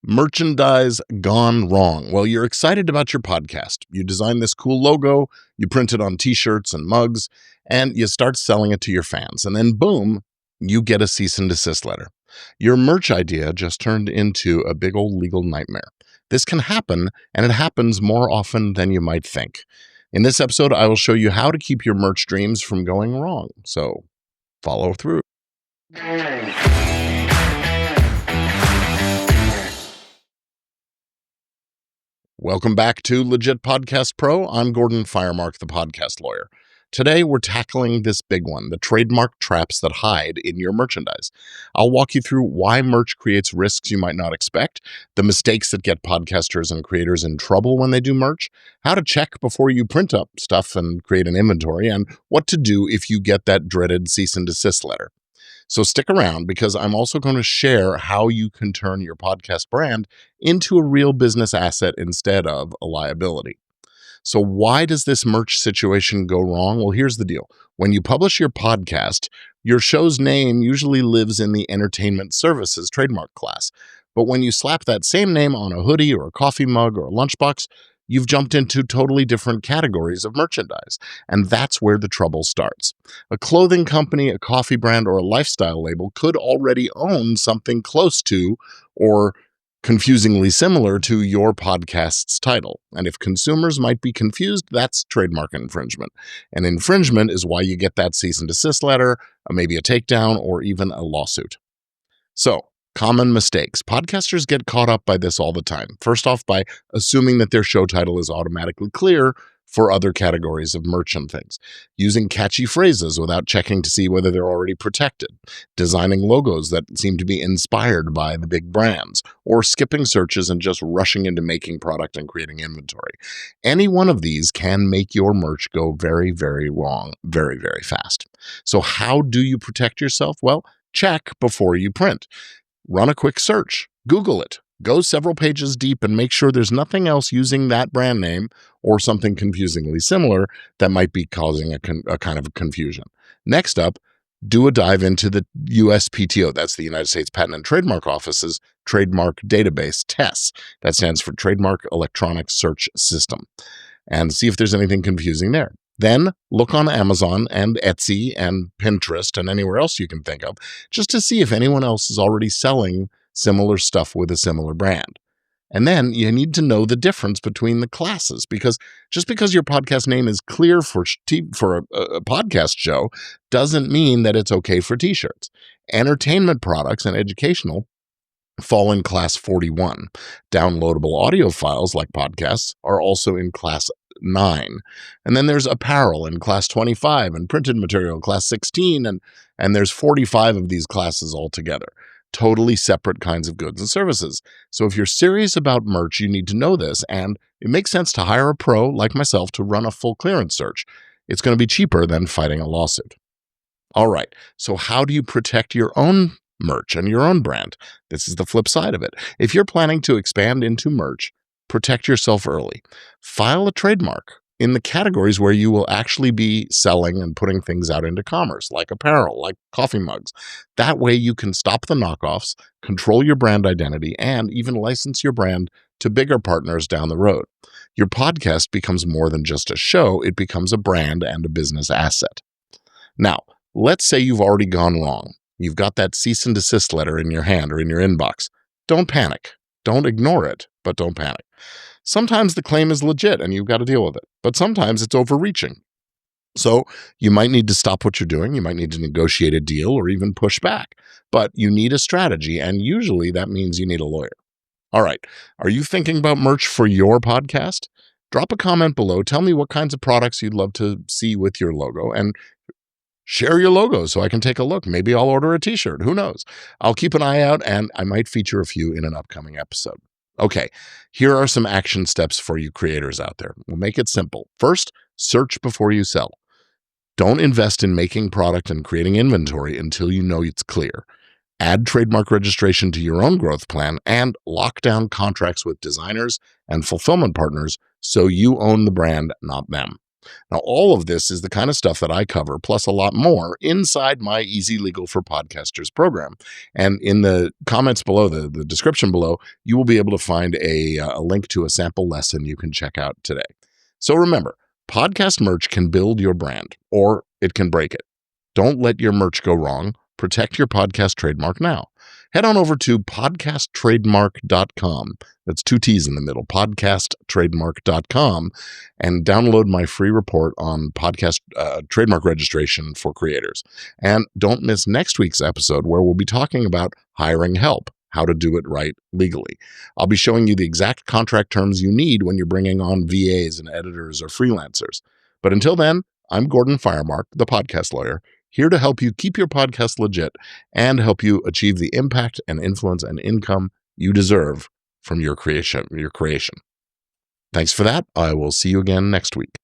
Merchandise gone wrong. Well, you're excited about your podcast. You design this cool logo, you print it on t-shirts and mugs, and you start selling it to your fans. And then boom, you get a cease and desist letter. Your merch idea just turned into a big old legal nightmare. This can happen, and it happens more often than you might think. In this episode, I will show you how to keep your merch dreams from going wrong. So follow through. Welcome back to Legit Podcast Pro. I'm Gordon Firemark, the podcast lawyer. Today, we're tackling this big one, the trademark traps that hide in your merchandise. I'll walk you through why merch creates risks you might not expect, the mistakes that get podcasters and creators in trouble when they do merch, how to check before you print up stuff and create an inventory, and what to do if you get that dreaded cease and desist letter. So stick around because I'm also going to share how you can turn your podcast brand into a real business asset instead of a liability. So why does this merch situation go wrong? Well, here's the deal. When you publish your podcast, your show's name usually lives in the entertainment services trademark class. But when you slap that same name on a hoodie or a coffee mug or a lunchbox, you've jumped into totally different categories of merchandise. And that's where the trouble starts. A clothing company, a coffee brand, or a lifestyle label could already own something close to or confusingly similar to your podcast's title. And if consumers might be confused, that's trademark infringement. And infringement is why you get that cease and desist letter, maybe a takedown, or even a lawsuit. So, common mistakes. Podcasters get caught up by this all the time. First off, by assuming that their show title is automatically clear for other categories of merch and things. Using catchy phrases without checking to see whether they're already protected. Designing logos that seem to be inspired by the big brands. Or skipping searches and just rushing into making product and creating inventory. Any one of these can make your merch go very, very wrong very, very fast. So how do you protect yourself? Well, check before you print. Run a quick search. Google it. Go several pages deep and make sure there's nothing else using that brand name or something confusingly similar that might be causing a kind of a confusion. Next up, do a dive into the USPTO, that's the United States Patent and Trademark Office's trademark database, TESS. That stands for Trademark Electronic Search System. And see if there's anything confusing there. Then look on Amazon and Etsy and Pinterest and anywhere else you can think of, just to see if anyone else is already selling similar stuff with a similar brand. And then you need to know the difference between the classes, because just because your podcast name is clear for a podcast show doesn't mean that it's okay for t-shirts. Entertainment products and educational fall in class 41. Downloadable audio files like podcasts are also in class 9. And then there's apparel in class 25 and printed material in class 16. And there's 45 of these classes altogether. Totally separate kinds of goods and services. So if you're serious about merch, you need to know this. And it makes sense to hire a pro like myself to run a full clearance search. It's going to be cheaper than fighting a lawsuit. All right. So how do you protect your own merch and your own brand? This is the flip side of it. If you're planning to expand into merch, protect yourself early. File a trademark in the categories where you will actually be selling and putting things out into commerce, like apparel, like coffee mugs. That way you can stop the knockoffs, control your brand identity, and even license your brand to bigger partners down the road. Your podcast becomes more than just a show. It becomes a brand and a business asset. Now, let's say you've already gone wrong. You've got that cease and desist letter in your hand or in your inbox. Don't panic. Don't ignore it, but don't panic. Sometimes the claim is legit and you've got to deal with it, but sometimes it's overreaching. So you might need to stop what you're doing. You might need to negotiate a deal or even push back, but you need a strategy. And usually that means you need a lawyer. All right. Are you thinking about merch for your podcast? Drop a comment below. Tell me what kinds of products you'd love to see with your logo, and share your logo so I can take a look. Maybe I'll order a t-shirt. Who knows? I'll keep an eye out and I might feature a few in an upcoming episode. Okay, here are some action steps for you creators out there. We'll make it simple. First, search before you sell. Don't invest in making product and creating inventory until you know it's clear. Add trademark registration to your own growth plan and lock down contracts with designers and fulfillment partners so you own the brand, not them. Now, all of this is the kind of stuff that I cover, plus a lot more, inside my Easy Legal for Podcasters program. And in the comments below, the description below, you will be able to find a link to a sample lesson you can check out today. So remember, podcast merch can build your brand, or it can break it. Don't let your merch go wrong. Protect your podcast trademark now. Head on over to podcasttrademark.com. That's 2 T's in the middle, podcasttrademark.com, and download my free report on podcast trademark registration for creators. And don't miss next week's episode, where we'll be talking about hiring help, how to do it right legally. I'll be showing you the exact contract terms you need when you're bringing on VAs and editors or freelancers. But until then, I'm Gordon Firemark, the podcast lawyer, here to help you keep your podcast legit and help you achieve the impact and influence and income you deserve from your creation. Thanks for that. I will see you again next week.